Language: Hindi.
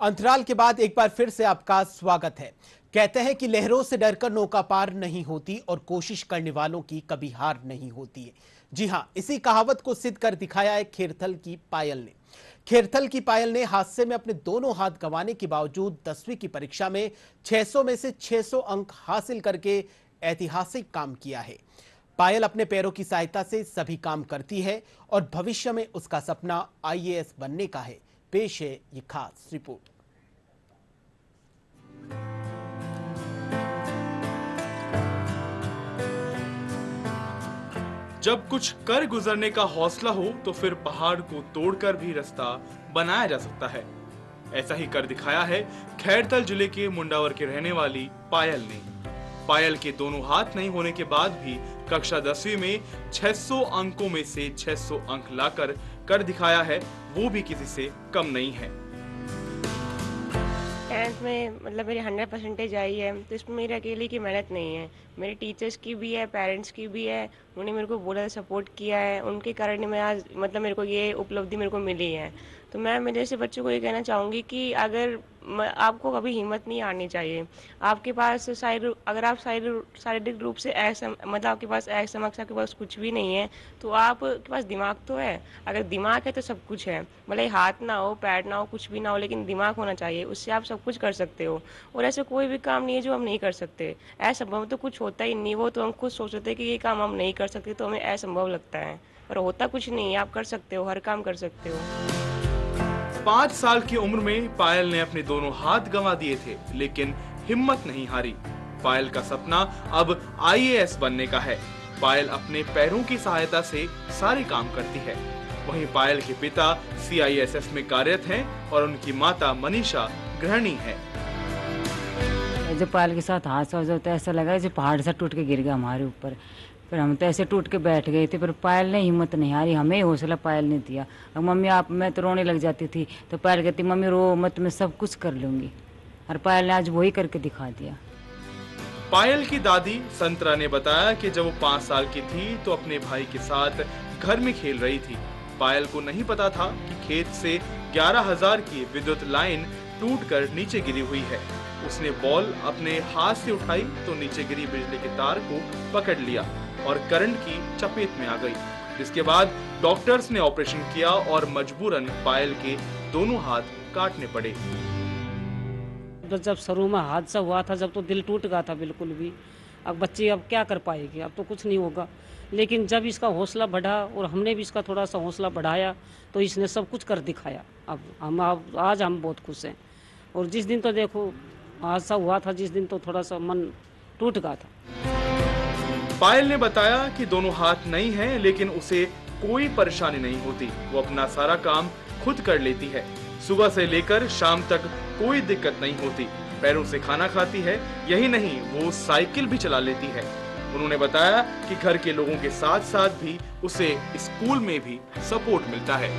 अंतराल के बाद एक बार फिर से आपका स्वागत है। कहते हैं कि लहरों से डरकर नौका पार नहीं होती और कोशिश करने वालों की कभी हार नहीं होती है। जी हां, इसी कहावत को सिद्ध कर दिखाया है खेरथल की पायल ने। खेरथल की पायल ने हादसे में अपने दोनों हाथ गंवाने के बावजूद 10वीं की परीक्षा में 600 में से 600 अंक हासिल करके ऐतिहासिक काम किया है। पायल अपने पैरों की सहायता से सभी काम करती है और भविष्य में उसका सपना आईएएस बनने का है। पेश है ये खास रिपोर्ट। जब कुछ कर गुजरने का हौसला हो तो फिर पहाड़ को तोड़कर भी रास्ता बनाया जा सकता है। ऐसा ही कर दिखाया है खैरथल जिले के मुंडावर के रहने वाली पायल ने। पायल के दोनों हाथ नहीं होने के बाद भी कक्षा 10वीं में 600 अंकों में से 600 अंक लाकर कर दिखाया है, वो भी किसी से कम नहीं है। 10th में मतलब मेरी 100% आई है, तो इसमें मेरी अकेले की मेहनत नहीं है, मेरे टीचर्स की भी है, पेरेंट्स की भी है। उन्होंने मेरे को बहुत ज़्यादा सपोर्ट किया है, उनके कारण मैं आज मतलब मेरे को ये उपलब्धि मेरे को मिली है। तो मैं मेरे जैसे बच्चों को ये कहना चाहूँगी कि अगर आपको कभी हिम्मत नहीं हारनी चाहिए। आपके पास अगर आप शारीरिक रूप से मतलब आपके पास समक्ष आपके पास कुछ भी नहीं है, तो आपके पास दिमाग तो है। अगर दिमाग है तो सब कुछ है। भले हाथ ना हो, पैर ना हो, कुछ भी ना हो, लेकिन दिमाग होना चाहिए, उससे आप सब कुछ कर सकते हो। और ऐसा कोई भी काम नहीं है जो हम नहीं कर सकते। असंभव तो कुछ होता ही नहीं, वो तो हम खुद सोचते हैं कि ये काम हम नहीं कर सकते, तो हमें असंभव लगता है। पर होता कुछ नहीं है, आप कर सकते हो, हर काम कर सकते हो। 5 साल की उम्र में पायल ने अपने दोनों हाथ गंवा दिए थे, लेकिन हिम्मत नहीं हारी। पायल का सपना अब आईएएस बनने का है। पायल अपने पैरों की सहायता से सारे काम करती है। वहीं पायल के पिता सीआईएसएफ में कार्यरत हैं और उनकी माता मनीषा गृहिणी है। जब पायल के साथ हादसा हो जाता है, ऐसा लगा जैसे पहाड़ से टूट के गिर गया हमारे ऊपर। फिर हम तो ऐसे टूट के बैठ गए थे, पर पायल ने हिम्मत नहीं हारी, हमें हौसला पायल ने दिया। अब मम्मी मैं तो रोने लग जाती थी, तो पायल कहती मम्मी रो मत, मैं सब कुछ कर लूंगी। और पायल ने आज वही करके दिखा दिया। पायल की दादी संतरा ने बताया कि जब वो 5 साल की थी तो अपने भाई के साथ घर में खेल रही थी। पायल को नहीं पता था कि खेत से 11,000 की विद्युत लाइन टूटकर नीचे गिरी हुई है। उसने बॉल अपने हाथ से उठाई तो नीचे गिरी बिजली के तार को पकड़ लिया और करंट की चपेट में आ गई। जिसके बाद डॉक्टर्स ने ऑपरेशन किया और मजबूरन पायल के दोनों हाथ काटने पड़े। जब शुरू में हादसा हुआ था, जब तो दिल टूट गया था बिल्कुल भी। अब बच्चे अब क्या कर पाएगी, अब तो कुछ नहीं होगा। लेकिन जब इसका हौसला बढ़ा और हमने भी इसका थोड़ा सा हौसला बढ़ाया, तो इसने सब कुछ कर दिखाया। अब आज हम बहुत खुश हैं। और जिस दिन तो देखो हादसा हुआ था, जिस दिन तो थोड़ा सा मन टूट गया था। पायल ने बताया कि दोनों हाथ नहीं हैं, लेकिन उसे कोई परेशानी नहीं होती। वो अपना सारा काम खुद कर लेती है। सुबह से लेकर शाम तक कोई दिक्कत नहीं होती। पैरों से खाना खाती है, यही नहीं वो साइकिल भी चला लेती है। उन्होंने बताया कि घर के लोगों के साथ साथ भी उसे स्कूल में भी सपोर्ट मिलता है।